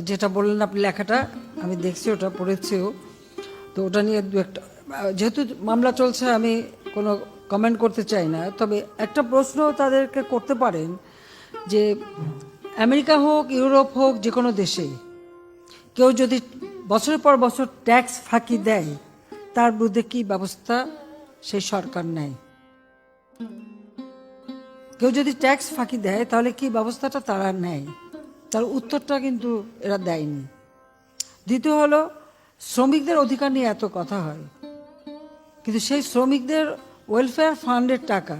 যেটা বললেন আপনি লেখাটা আমি দেখছি, ওটা পড়েছিও, তো ওটা নিয়ে দু একটা, যেহেতু মামলা চলছে আমি কোনো কমেন্ট করতে চাই না, তবে একটা প্রশ্ন তাদেরকে করতে পারেন যে আমেরিকা হোক, ইউরোপ হোক, যে কোনো দেশে কেউ যদি বছরের পর বছর ট্যাক্স ফাঁকি দেয়, তার বিরুদ্ধে কী ব্যবস্থা সেই সরকার নেয়? কেউ যদি ট্যাক্স ফাঁকি দেয় তাহলে কি ব্যবস্থাটা তারা নেয়? তার উত্তরটা কিন্তু এরা দেয়নি। দ্বিতীয় হলো, শ্রমিকদের অধিকার নিয়ে এত কথা হয়, কিন্তু সেই শ্রমিকদের ওয়েলফেয়ার ফান্ডের টাকা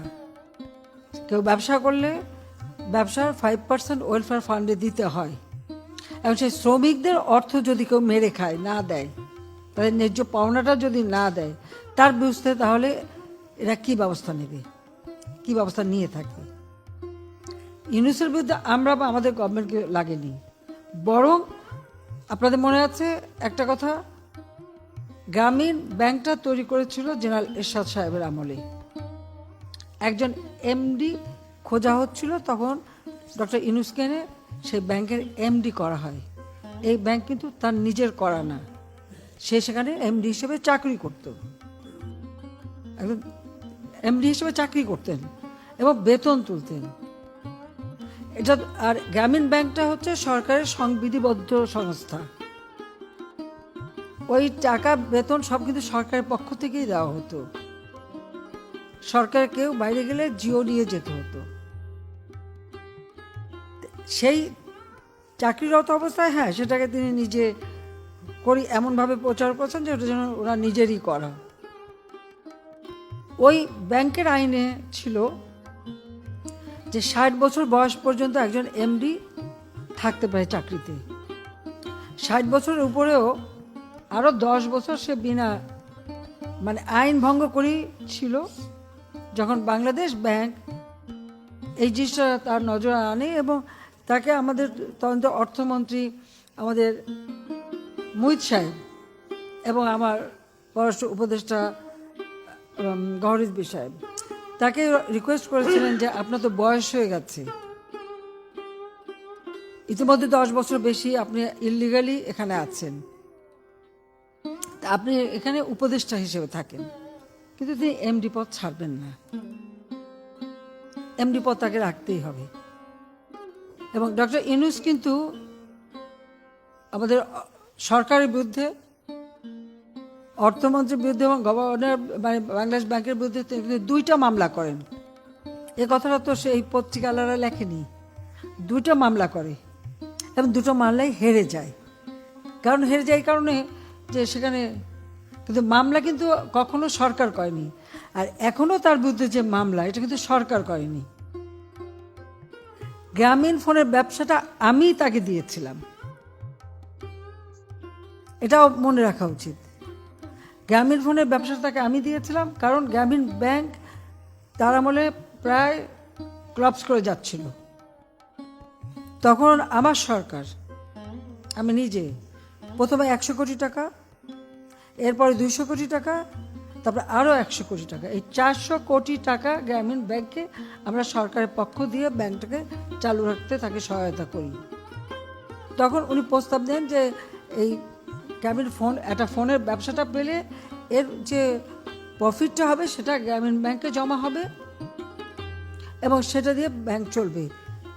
কেউ ব্যবসা করলে ব্যবসার 5% ওয়েলফেয়ার ফান্ডে দিতে হয়, এবং সেই শ্রমিকদের অর্থ যদি কেউ মেরে খায়, না দেয়, তাদের ন্যায্য পাওনাটা যদি না দেয়, তার বিরুদ্ধে তাহলে এরা কি ব্যবস্থা নেবে, কি ব্যবস্থা নিয়ে থাকে? ইউনুসের বিরুদ্ধে আমরা বা আমাদের গভর্নমেন্টকে লাগেনি, বরং আপনাদের মনে আছে একটা কথা, গ্রামীণ ব্যাংকটা তৈরি করেছিল জেনারেল এরশাদ সাহেবের আমলে। একজন এমডি খোঁজা হচ্ছিল, তখন ডক্টর ইউনুসকে এনে সেই ব্যাংকের এমডি করা হয়। এই ব্যাংক কিন্তু তার নিজের করা না, সে সেখানে এমডি হিসেবে চাকরি করত, একজন এমডি হিসেবে চাকরি করতেন এবং বেতন তুলতেন। এটা, আর গ্রামীণ ব্যাংকটা হচ্ছে সরকারের সংবিধিবদ্ধ সংস্থা, ওই টাকা বেতন সব কিন্তু সরকারের পক্ষ থেকেই দেওয়া হতো, সরকার কেউ বাইরে গেলে জিও নিয়ে যেতে হতো। সেই চাকরিরত অবস্থায় হ্যাঁ সেটাকে তিনি নিজে করি এমনভাবে প্রচার করছেন যে ওটা যেন ওরা নিজেরই করা। ওই ব্যাংকের আইনে ছিল যে 60 বছর বয়স পর্যন্ত একজন এমডি থাকতে পারে চাকরিতে, 60 বছরের উপরেও আরও 10 বছর সে বিনা, মানে আইন ভঙ্গ করেই ছিল। যখন বাংলাদেশ ব্যাংক এই জিনিসটা তার নজরে আনে এবং তাকে আমাদের তদন্ত অর্থমন্ত্রী আমাদের মুহিত সাহেব এবং আমার পররাষ্ট্র উপদেষ্টা গওহর রিজভী সাহেব তাকে রিকোয়েস্ট করেছিলেন যে আপনার তো বয়স হয়ে গেছে, ইতিমধ্যে 10 বছর বেশি আপনি ইললিগালি এখানে আছেন, আপনি এখানে উপদেষ্টা হিসেবে থাকেন, কিন্তু তিনি এমডি পদ ছাড়বেন না, এমডি পদ তাকে রাখতেই হবে। এবং ডক্টর ইউনুস কিন্তু আমাদের সরকারের বিরুদ্ধে, অর্থমন্ত্রীর বিরুদ্ধে এবং গভর্নর মানে বাংলাদেশ ব্যাংকের বিরুদ্ধে তিনি 2টা মামলা করেন। এ কথাটা তো সেই পত্রিকালারা লেখেনি, 2টা মামলা করে এবং 2টো মামলায় হেরে যায়। কারণ হেরে যায় এই কারণে যে সেখানে কিন্তু মামলা কিন্তু কখনো সরকার করেনি, আর এখনও তার বিরুদ্ধে যে মামলা এটা কিন্তু সরকার করেনি। গ্রামীণ ফোনের ব্যবসাটা আমি তাকে দিয়েছিলাম, এটাও মনে রাখা উচিত। গ্রামীণ ফোনের ব্যবসাটা তাকে আমি দিয়েছিলাম, কারণ গ্রামীণ ব্যাংক তার আমলে প্রায় ক্লাপস করে যাচ্ছিল। তখন আমার সরকার, আমি নিজে প্রথমে 100 কোটি টাকা, এরপরে 200 কোটি টাকা, তারপরে আরও 100 কোটি টাকা, এই 400 কোটি টাকা গ্রামীণ ব্যাংকে আমরা সরকারের পক্ষ দিয়ে ব্যাংকটাকে চালু রাখতে তাকে সহায়তা করি। তখন উনি প্রস্তাব দেন যে এই গ্রামীণ ফোন, একটা ফোনের ব্যবসাটা পেলে এর যে প্রফিটটা হবে সেটা গ্রামীণ ব্যাংকে জমা হবে এবং সেটা দিয়ে ব্যাংক চলবে।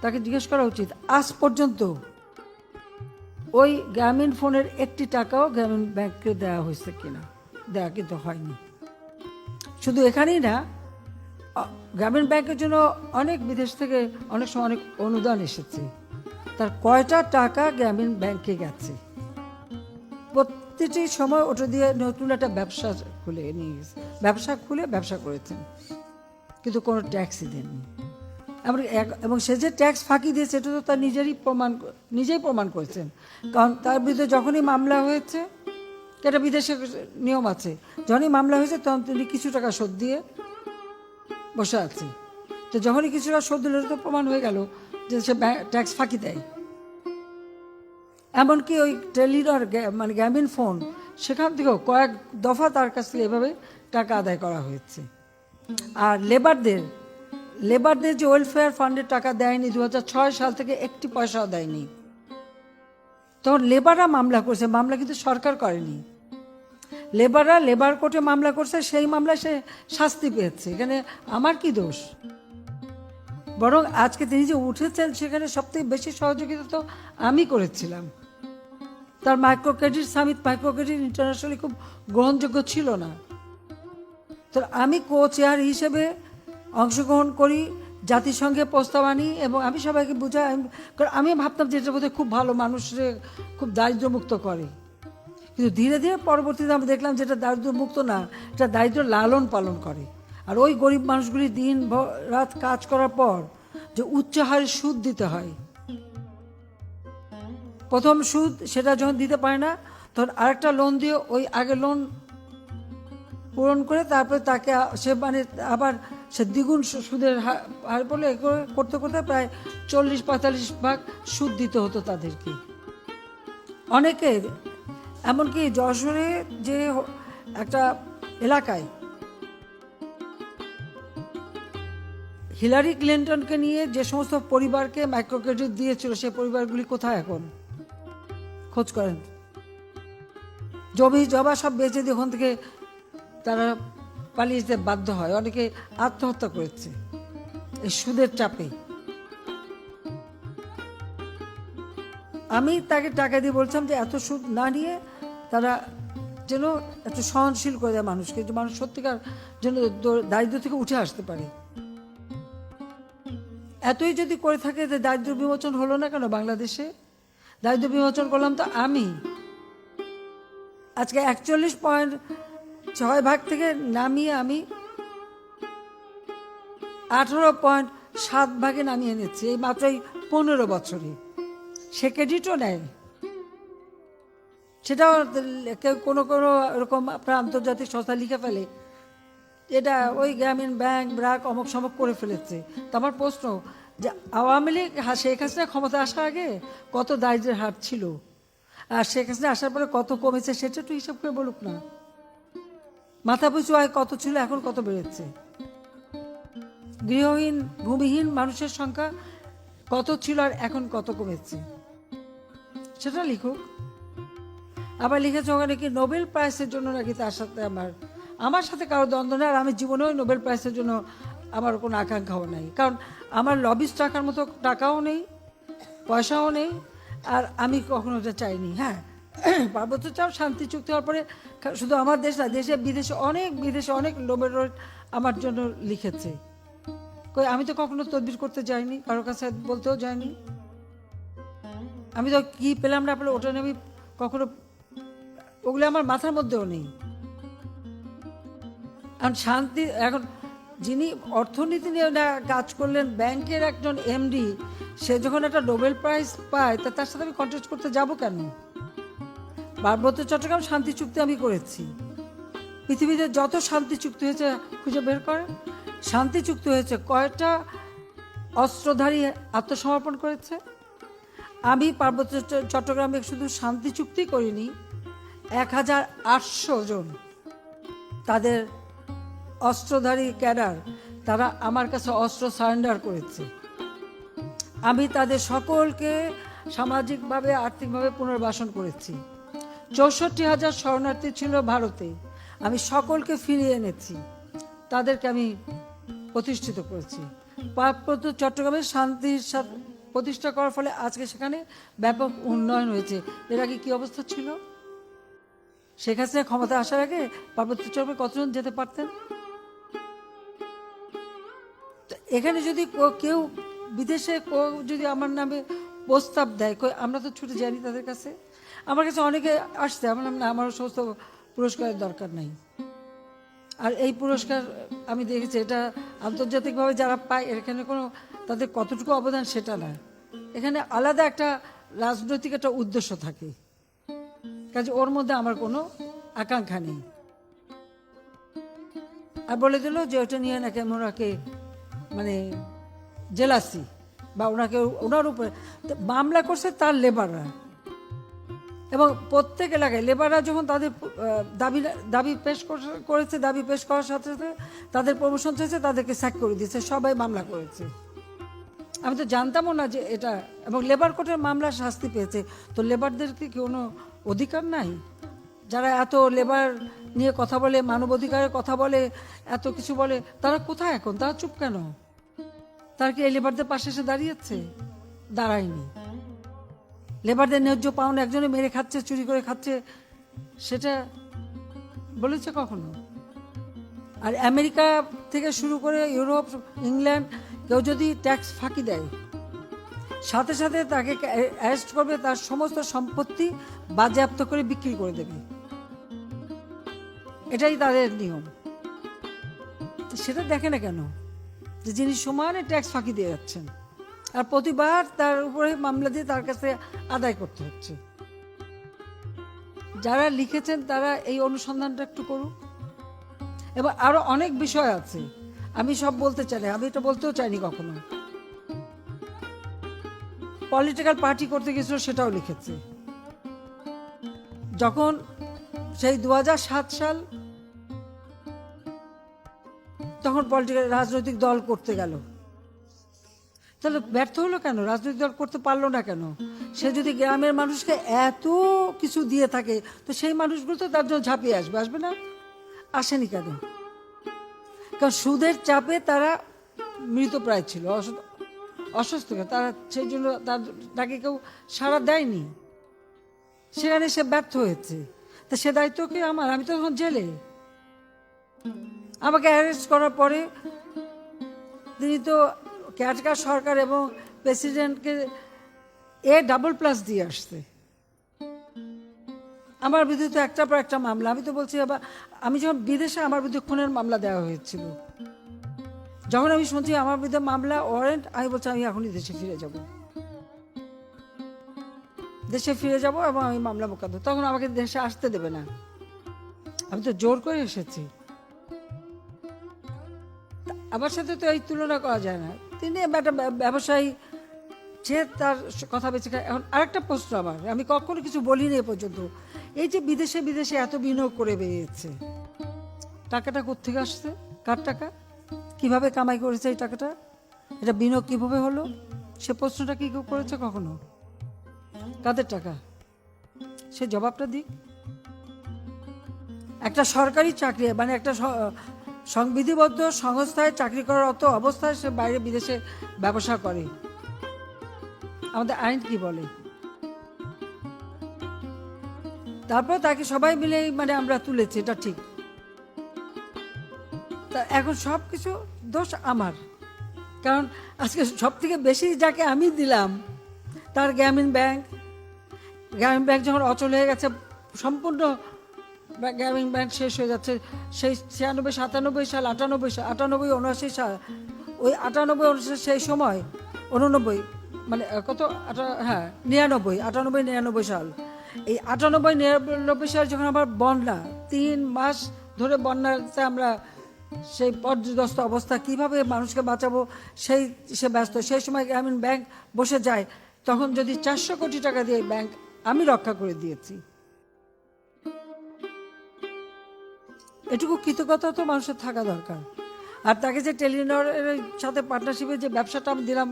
তাকে জিজ্ঞেস করা উচিত আজ পর্যন্ত ওই গ্রামীণ ফোনের 1টি টাকাও গ্রামীণ ব্যাংককে দেওয়া হয়েছে কিনা। দেওয়া কিন্তু হয়নি। শুধু এখানেই না, গ্রামীণ ব্যাংকের জন্য অনেক বিদেশ থেকে অনেক সময় অনেক অনুদান এসেছে, তার কয়টা টাকা গ্রামীণ ব্যাংকে গেছে? প্রতিটি সময় ওটা দিয়ে নতুন একটা ব্যবসা খুলে নিয়ে গেছে, ব্যবসা করেছেন, কিন্তু কোনো ট্যাক্সই দেননি। এবং সে যে ট্যাক্স ফাঁকি দিয়েছে এটা তো তার নিজেই প্রমাণ করেছেন, কারণ তার বিরুদ্ধে যখনই মামলা হয়েছে, এটা বিদেশে নিয়ম আছে, যখনই মামলা হয়েছে তখন তিনি কিছু টাকা শোধ দিয়ে বসে আছে। তো যখনই কিছু টাকা শোধ দিলে তো প্রমাণ হয়ে গেল যে সে ট্যাক্স ফাঁকি দেয়। এমনকি ওই টেলিডর মানে গ্রামীণ ফোন, সেখান থেকেও কয়েক দফা তার কাছ থেকে এভাবে টাকা আদায় করা হয়েছে। আর লেবারদের যে ওয়েলফেয়ার ফান্ডের টাকা দেয়নি, 2006 সাল থেকে 1টি পয়সাও দেয়নি। তখন লেবাররা মামলা করছে, মামলা কিন্তু সরকার করেনি। লেবাররা লেবার কোর্টে মামলা করছে, সেই মামলায় সে শাস্তি পেয়েছে। এখানে আমার কি দোষ? বরং আজকে তিনি যে উঠেছেন সেখানে সবথেকে বেশি সহযোগিতা তো আমি করেছিলাম। তার micro credit summit, micro credit internationally খুব গ্রহণযোগ্য ছিল না। তো আমি কো চেয়ার হিসেবে অংশগ্রহণ করি, জাতিসংঘে প্রস্তাব আনি এবং আমি সবাইকে বুঝাই। কারণ আমি ভাবতাম যে এটার মধ্যে খুব ভালো, মানুষরে খুব দারিদ্র্যমুক্ত করে। কিন্তু ধীরে ধীরে পরবর্তীতে আমি দেখলাম যে এটা দারিদ্র্যমুক্ত না, এটা দারিদ্র লালন পালন করে। আর ওই গরিব মানুষগুলি দিন রাত কাজ করার পর যে উচ্চ হারে সুদ দিতে হয়, প্রথম সুদ সেটা যখন দিতে পারে না, তখন আরেকটা লোন দিয়ে ওই আগে লোন পূরণ করে তারপরে তাকে সে মানে আবার সে দ্বিগুণ সুদের হার পড়লে করতে করতে প্রায় 40-45 ভাগ সুদ দিতে হতো তাদেরকে। অনেকে এমনকি যশোরে যে একটা এলাকায় হিলারি ক্লিন্টনকে নিয়ে যে সমস্ত পরিবারকে মাইক্রো ক্রেডিট দিয়েছিল, সেই পরিবারগুলি কোথায় এখন? খোঁজ করেন। জমি জবা সব বেচে দিয়ে ওখান থেকে তারা পালিয়ে যেতে বাধ্য হয়। অনেকে আত্মহত্যা করেছে এই সুদের চাপে। আমি তাকে টাকা দিয়ে বলছিলাম যে এত সুদ না নিয়ে তারা যেন একটু সহনশীল করে দেয় মানুষকে, যে মানুষ সত্যিকার যেন দারিদ্র থেকে উঠে আসতে পারে। এতই যদি করে থাকে যে দারিদ্র বিমোচন হলো না কেন বাংলাদেশে? দারিদ্র বিমোচন করলাম তো আমি। আজকে 41.6 থেকে নামিয়ে আমি 18.7 নামিয়ে এনেছি এই মাত্র 15 বছরে। সে ক্রেডিটও নেয়, সেটাও কেউ কোনো কোনো এরকম আপনার আন্তর্জাতিক সংস্থা লিখে ফেলে এটা ওই গ্রামীণ ব্যাংক ব্র্যাক অমুক সমক করে ফেলেছে। তো আমার প্রশ্ন যে আওয়ামী লীগ শেখ হাসিনা ক্ষমতা আসার আগে কত দারিদ্র্যের হার ছিল, আর শেখ হাসিনা আসার পরে কত কমেছে, সেটা একটু হিসাব করে বলুক না। মাথা পিছু আয় কত ছিল, এখন কত বেড়েছে? গৃহহীন ভূমিহীন মানুষের সংখ্যা কত ছিল আর এখন কত কমেছে, সেটা লিখুক। আবার লিখেছে ওখানে কি নোবেল প্রাইজের জন্য নাকি তার সাথে আমার সাথে কারো দ্বন্দ্ব নেই, আর আমি জীবনেও নোবেল প্রাইজের জন্য আমার কোনো আকাঙ্ক্ষাও নেই। কারণ আমার লবিস্ট টাকার মতো টাকাও নেই, পয়সাও নেই, আর আমি কখনো এটা চাইনি। হ্যাঁ, পার্বত্য চাও শান্তি চুক্তি হওয়ার পরে শুধু আমার দেশ না, দেশে বিদেশে অনেক নোবেল আমার জন্য লিখেছে। কই আমি তো কখনো তদবির করতে যাইনি, কারোর কাছে বলতেও যাইনি। আমি তো কি পেলাম না পেলে ওটা নিয়ে আমি কখনো, ওগুলো আমার মাথার মধ্যেও নেই। এখন শান্তি, এখন যিনি অর্থনীতি নিয়ে কাজ করলেন ব্যাংকের একজন এমডি, সে যখন একটা নোবেল প্রাইজ পায় তা তার সাথে আমি কন্টেস্ট করতে যাব কেন? পার্বত্য চট্টগ্রাম শান্তি চুক্তি আমি করেছি। পৃথিবীতে যত শান্তি চুক্তি হয়েছে খুঁজে বের করে। শান্তি চুক্তি হয়েছে কয়টা অস্ত্রধারী আত্মসমর্পণ করেছে? আমি পার্বত্য চট্টগ্রামে শুধু শান্তি চুক্তি করিনি, 1800 জন তাদের অস্ত্রধারী ক্যাডার, তারা আমার কাছে অস্ত্র সারেন্ডার করেছে। আমি তাদের সকলকে সামাজিকভাবে আর্থিকভাবে পুনর্বাসন করেছি। 64,000 শরণার্থী ছিল ভারতে, আমি সকলকে ফিরিয়ে এনেছি, তাদেরকে আমি প্রতিষ্ঠিত করেছি। পার্বত্য চট্টগ্রামে শান্তির সাথে প্রতিষ্ঠা করার ফলে আজকে সেখানে ব্যাপক উন্নয়ন হয়েছে। এর আগে কি অবস্থা ছিল? শেখ হাসিনা ক্ষমতা আসার আগে পার্বত্য চট্টগ্রামে কতজন যেতে পারতেন? এখানে যদি কেউ বিদেশে যদি আমার নামে প্রস্তাব দেয়, আমরা তো ছুটে যাইনি তাদের কাছে। আমার কাছে অনেকে আসছে, আমার নাম না, আমার সমস্ত পুরস্কারের দরকার নাই। আর এই পুরস্কার আমি দেখেছি এটা আন্তর্জাতিকভাবে যারা পায়, এখানে কোনো তাদের কতটুকু অবদান সেটা না, এখানে আলাদা একটা রাজনৈতিক একটা উদ্দেশ্য থাকে। কাজে ওর মধ্যে আমার কোনো আকাঙ্ক্ষা নেই। আর বলে দিল যে ওটা নিয়ে নাকি ওনাকে মানে জেলাসি বা ওনার উপরে মামলা করছে তার লেবাররা, এবং প্রত্যেক এলাকায় লেবাররা যখন তাদের দাবি পেশ করেছে, দাবি পেশ করার সাথে সাথে তাদের প্রমোশন হয়েছে, তাদেরকে স্যাক করে দিয়েছে, সবাই মামলা করেছে। আমি তো জানতামও না যে এটা, এবং লেবার কোর্টের মামলা শাস্তি পেয়েছে। তো লেবারদের কি কোনো অধিকার নাই? যারা এত লেবার নিয়ে কথা বলে, মানবাধিকারের কথা বলে, এত কিছু বলে, তারা কোথায় এখন? তারা চুপ কেন? তারা কি এই লেবারদের পাশে এসে দাঁড়িয়েছে? দাঁড়ায়নি। লেবারদের ন্যায্য পাওনা একজনে মেরে খাচ্ছে, চুরি করে খাচ্ছে, সেটা বলেছে কখনো? আর আমেরিকা থেকে শুরু করে ইউরোপ, ইংল্যান্ড, কেউ যদি ট্যাক্স ফাঁকি দেয়, সাথে সাথে তাকে অ্যারেস্ট করবে, তার সমস্ত সম্পত্তি বাজেয়াপ্ত করে বিক্রি করে দেবে। এটাই তাদের নিয়ম। সেটা দেখে না কেন যে যিনি সমানে ট্যাক্স ফাঁকি দিয়ে যাচ্ছেন, আর প্রতিবার তার উপরে মামলা দিয়ে তার কাছে আদায় করতে হচ্ছে। যারা লিখেছেন তারা এই অনুসন্ধানটা একটু করুক। এবং আরো অনেক বিষয় আছে, আমি সব বলতে চাই না, আমি এটা বলতেও চাইনি কখনো। পলিটিক্যাল পার্টি করতে গেছিল, সেটাও লিখেছে। যখন সেই 2007 সাল, তখন পলিটিক্যাল রাজনৈতিক দল করতে গেল, তাহলে ব্যর্থ হলো কেন? রাজনৈতিক দল করতে পারলো না কেন? সে যদি গ্রামের মানুষকে এত কিছু দিয়ে থাকে, তো সেই মানুষগুলো তো তার জন্য ঝাঁপিয়ে আসবে, আসবে না? আসেনি কেন? কারণ সুদের চাপে তারা মৃতপ্রায় ছিল, অসুস্থ, তারা সেই জন্য তাকে কেউ সাড়া দেয়নি। সেখানে সে ব্যর্থ হয়েছে, তা সে দায়িত্ব কি আমার? আমি তো তখন জেলে। আমাকে অ্যারেস্ট করার পরে তিনি তো কেয়ারটেকার সরকার এবং প্রেসিডেন্টকে AA+ দিয়ে আসছে। আমার বিরুদ্ধে তো একটার পর একটা মামলা। আমি তো বলছি, আবার আমি যখন বিদেশে, আমার বিরুদ্ধে খুনের মামলা দেওয়া হয়েছিল। যখন আমি শুনছি আমার বিরুদ্ধে মামলা, ওয়ারেন্ট, আমি বলছি আমি এখনই দেশে ফিরে যাব, এবং আমি মামলা মোকদ্দমা। তখন আমাকে দেশে আসতে দেবে না। আমি তো জোর করে এসেছি। আমার সাথে তো এই তুলনা করা যায় না। তিনি একটা ব্যবসায়ী, সে তার কথা বেঁচে খায়। এখন আরেকটা প্রশ্ন আমার, আমি কখনো কিছু বলিনি এ পর্যন্ত, এই যে বিদেশে বিদেশে এত বিনিয়োগ করে বেরিয়েছে, টাকাটা কোত্থেকে আসছে? কার টাকা? কিভাবে কামাই করেছে এই টাকাটা? এটা বিনিয়োগ কিভাবে হলো? সে প্রশ্নটা কি কেউ করেছে কখনো? কাদের টাকা? সে জবাবটা দিক। একটা সরকারি চাকরি, মানে একটা সংবিধিবদ্ধ সংস্থায় চাকরি করার অত অবস্থায় সে বাইরে বিদেশে ব্যবসা করে, আমাদের আইন কি বলে? তারপর তাকে সবাই মিলে মানে আমরা তুলেছি, এটা ঠিক। তা এখন সব কিছু দোষ আমার, কারণ আজকে সব থেকে বেশি যাকে আমি দিলাম, তার গ্রামীণ ব্যাংক যখন অচল হয়ে গেছে, সম্পূর্ণ গ্রামীণ ব্যাংক শেষ হয়ে যাচ্ছে। সেই 96, 97 সাল, 98 সাল, 98, 79 সাল, ওই 98, 79 সেই সময়, 89, মানে কত, 99, 98, 99 সাল, এই 98, 99 সাল যখন আমার বন্যা, 3 মাস ধরে বন্যাতে আমরা সেই পর্যদস্ত অবস্থা, কিভাবে মানুষকে বাঁচাবো সে ব্যস্ত। সেই সময় গ্রামীণ ব্যাংক বসে যায়, তখন যদি 400 কোটি টাকা দিয়ে ব্যাংক আমি রক্ষা করে দিয়েছি। এটুকু কৃতজ্ঞতা তো মানুষের থাকা দরকার। আর তাকে যে টেলিনরের সাথে পার্টনারশিপে যে ব্যবসাটা আমি দিলাম,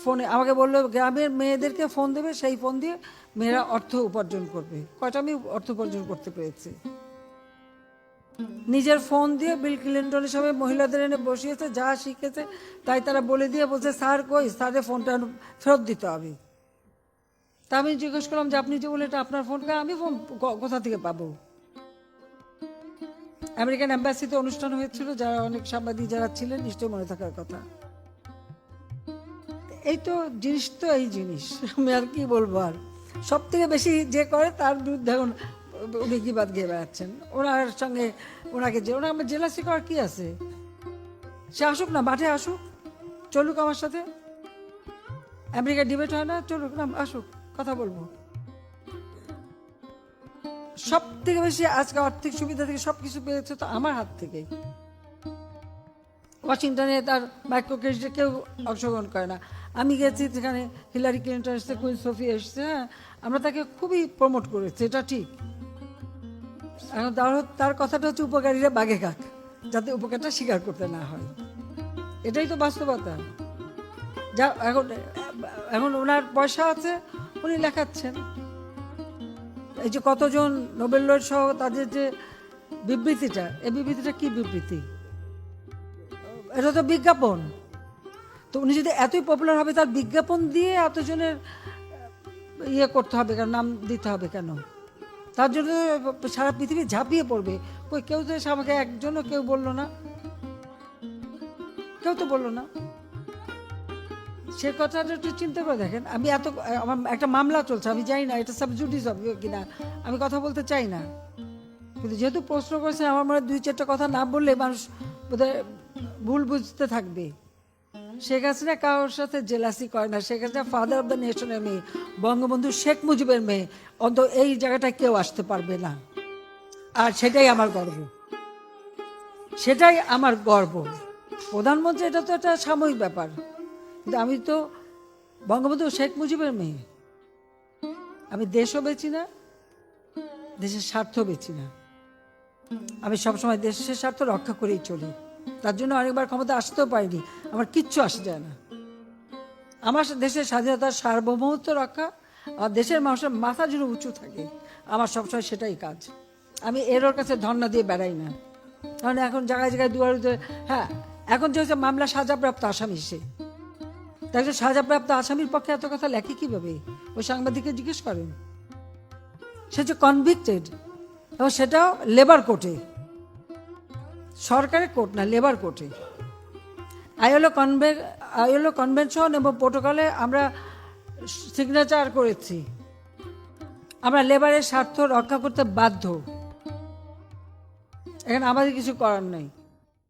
ফোনে আমাকে বললো গ্রামের মেয়েদেরকে ফোন দেবে, সেই ফোন দিয়ে মেয়েরা অর্থ উপার্জন করবে। কয়টা আমি অর্থ উপার্জন করতে পেরেছি? নিজের ফোন দিয়ে বিল ক্লিন্টনের সবাই মহিলাদের এনে বসিয়েছে, যা শিখেছে তাই তারা বলে দিয়ে বলছে, স্যার কই, স্যারের ফোনটা ফেরত দিতে হবে। তা আমি জিজ্ঞেস করলাম যে আপনি যে বলে এটা আপনার ফোন, আমি ফোন কোথা থেকে পাবো? আমেরিকান এম্বাসিতে অনুষ্ঠান হয়েছিল, যারা অনেক সাংবাদিক যারা ছিলেন নিশ্চয়ই মনে থাকার কথা। এই তো জিনিস, তো এই জিনিস আমি আর কি বলবো। আর সব থেকে বেশি যে করে তার বিরুদ্ধে এখন উনি কি বাদ গিয়ে বেড়াচ্ছেন। ওনার সঙ্গে ওনাকে আমার জেলাসি করার কি আছে? সে আসুক না, মাঠে আসুক, চলুক আমার সাথে। আমেরিকা ডিবেট হয় না, চলুক না, আসুক, কথা বলবো। সব থেকে বেশি আজকে আর্থিক সুবিধা থেকে সবকিছু পেয়েছে তো আমার হাত থেকেই। ওয়াশিংটনে তার মাইক্রো ক্রেডিটে কেউ অংশগ্রহণ করে না, আমি গেছি সেখানে, হিলারি ক্লিন্টন এসছে, কুইন সোফি এসছে, হ্যাঁ, আমরা তাকে খুবই প্রমোট করেছি, এটা ঠিক। এখন তার কথাটা হচ্ছে উপকারীরা বাগে খাক, যাতে উপকারটা স্বীকার করতে না হয়। এটাই তো বাস্তবতা। যা এখন এখন ওনার পয়সা আছে, উনি লেখাচ্ছেন। এই যে কতজন নোবেল লয়েড সহ তাদের যে বিবৃতিটা, এই বিবৃতিটা কি বিবৃতি? এটা তো বিজ্ঞাপন। তো উনি যদি এতই পপুলার হবে, তার বিজ্ঞাপন দিয়ে এতজনের ইয়ে করতে হবে কেন, নাম দিতে হবে কেন? তার জন্য সারা পৃথিবী ঝাঁপিয়ে পড়বে। কই কেউ তো এসে আমাকে একজনও কেউ বললো না, কেউ তো বললো না। সে কথাটা একটু চিন্তা করে দেখেন। আমি আমার একটা মামলা চলছে, আমি জানি না এটা সাবজুডিস হবে কিনা, আমি কথা বলতে চাই না, কিন্তু যেহেতু প্রশ্ন করেছেন, আমার মনে হয় 2-4টা কথা না বললে মানুষ বোধহয় ভুল বুঝতে থাকবে। শেখ হাসিনা কারোর সাথে জেলাসি করে না। Sheikh Hasina father of the নেশনের মেয়ে, বঙ্গবন্ধু শেখ মুজিবের মেয়ে। অন্তত এই জায়গাটায় কেউ আসতে পারবে না। আর সেটাই আমার গর্ব, সেটাই আমার গর্ব। প্রধানমন্ত্রী এটা তো একটা সাময়িক ব্যাপার, কিন্তু আমি তো বঙ্গবন্ধু শেখ মুজিবের মেয়ে। আমি দেশও বেচি না, দেশের স্বার্থ বেচি না। আমি সবসময় দেশের স্বার্থ রক্ষা করেই চলি। তার জন্য অনেকবার ক্ষমতা আসতেও পারিনি, আমার কিচ্ছু আসে যায় না। আমার দেশের স্বাধীনতার সার্বভৌমত্ব রক্ষা, আর দেশের মানুষের মাথা যেন উঁচু থাকে, আমার সবসময় সেটাই কাজ। আমি এর কাছে ধর্ণা দিয়ে বেড়াই না। কারণ এখন জায়গায় জায়গায় দুয়ারে, হ্যাঁ এখন যে হচ্ছে মামলা সাজাপ্রাপ্ত আসামি, সে তাই সাজাপ্রাপ্ত আসামির পক্ষে এত কথা লেখে কিভাবে? ওই সাংবাদিককে জিজ্ঞেস করেন। সে যে কনভিক্টেড, এবং সেটাও লেবার কোর্টে, সরকারের কোর্ট না, লেবার কোর্টে। আইএলও কনভেনশন এবং প্রোটোকলে আমরা সিগনেচার করেছি। আমরা লেবারের স্বার্থ রক্ষা করতে বাধ্য, এখানে আমাদের কিছু করার নেই।